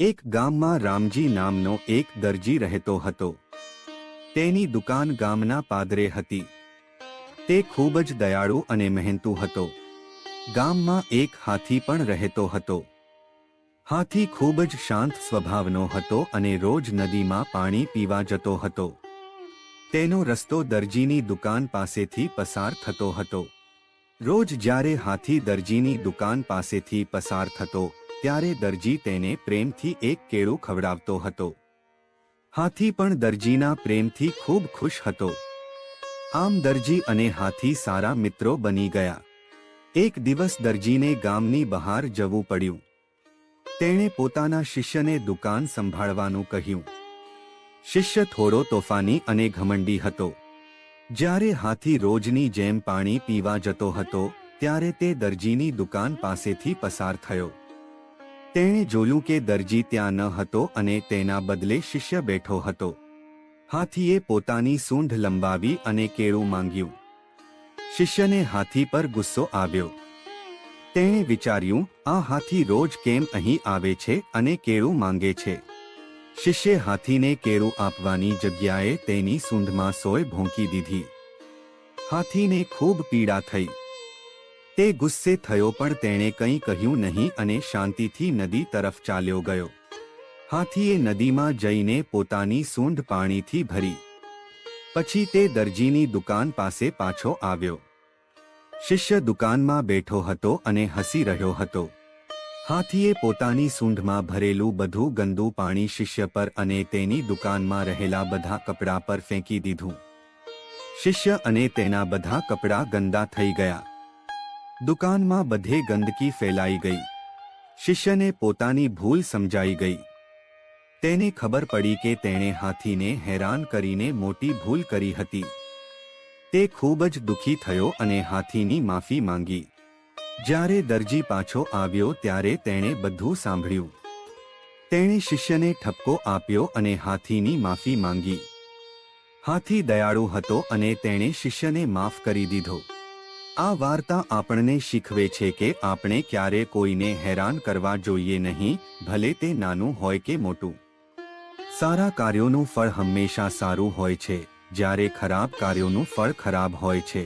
એક ગામમાં રામજી નામનો એક દરજી રહેતો હતો. તેની દુકાન ગામના પાદરે હતી. તે ખૂબ જ દયાળુ અને મહેનતુ હતો. ગામમાં એક હાથી પણ રહેતો હતો. હાથી ખૂબ જ શાંત સ્વભાવનો હતો અને રોજ નદીમાં પાણી પીવા જતો હતો. તેનો રસ્તો દરજીની દુકાન પાસેથી પસાર થતો હતો. રોજ જ્યારે હાથી દરજીની દુકાન પાસેથી પસાર થતો ત્યારે દરજી તેને પ્રેમથી એક કેળું ખવડાવતો હતો. હાથી પણ દરજીના પ્રેમથી ખૂબ ખુશ હતો. આમ દરજી અને હાથી સારા મિત્રો બની ગયા. એક દિવસ દરજીને ગામની બહાર જવું પડ્યું. તેણે પોતાના શિષ્યને દુકાન સંભાળવાનું કહ્યું. શિષ્ય થોડો તોફાની અને ઘમંડી હતો. જ્યારે હાથી રોજની જેમ પાણી પીવા જતો હતો ત્યારે તે દરજીની દુકાન પાસેથી પસાર થયો. તેણે જોયું કે દરજી ત્યાં ન હતો અને તેના બદલે શિષ્ય બેઠો હતો. હાથીએ પોતાની સૂંઢ લંબાવી અને કેળું માંગ્યું. શિષ્યને હાથી પર ગુસ્સો આવ્યો. તેણે વિચાર્યું, આ હાથી રોજ કેમ અહીં આવે છે અને કેળું માંગે છે? શિષ્યે હાથીને કેળું આપવાની જગ્યાએ તેની સૂંઢમાં સોય ભોંકી દીધી. હાથીને ખૂબ પીડા થઈ. તે ગુસ્સે થયો પણ તેણે કંઈ કહ્યું નહીં અને શાંતિથી નદી તરફ ચાલ્યો ગયો. હાથીએ નદીમાં જઈને પોતાની સૂંઢ પાણીથી ભરી. પછી તે દરજીની દુકાન પાસે પાછો આવ્યો. શિષ્ય દુકાનમાં બેઠો હતો અને હસી રહ્યો હતો. હાથીએ પોતાની સૂંઢમાં ભરેલું બધું ગંદુ પાણી શિષ્ય પર અને તેની દુકાનમાં રહેલા બધા કપડાં પર ફેંકી દીધું. શિષ્ય અને તેના બધા કપડાં ગંદા થઈ ગયા. દુકાનમાં બધે ગંદકી ફેલાઈ ગઈ. શિષ્યને પોતાની ભૂલ સમજાઈ ગઈ. તેને ખબર પડી કે તેણે હાથીને હેરાન કરીને મોટી ભૂલ કરી હતી. તે ખૂબ જ દુઃખી થયો અને હાથીની માફી માંગી. જ્યારે દરજી પાછો આવ્યો ત્યારે તેણે બધું સાંભળ્યું. તેણે શિષ્યને ઠપકો આપ્યો અને હાથીની માફી માંગી. હાથી દયાળુ હતો અને તેણે શિષ્યને માફ કરી દીધો. આ વાર્તા આપણને શીખવે છે કે આપણે ક્યારે કોઈને હેરાન કરવા જોઈએ નહીં, ભલે તે નાનું હોય કે મોટું. સારા કાર્યોનું ફળ હંમેશા સારું હોય છે, જ્યારે ખરાબ કાર્યોનું ફળ ખરાબ હોય છે.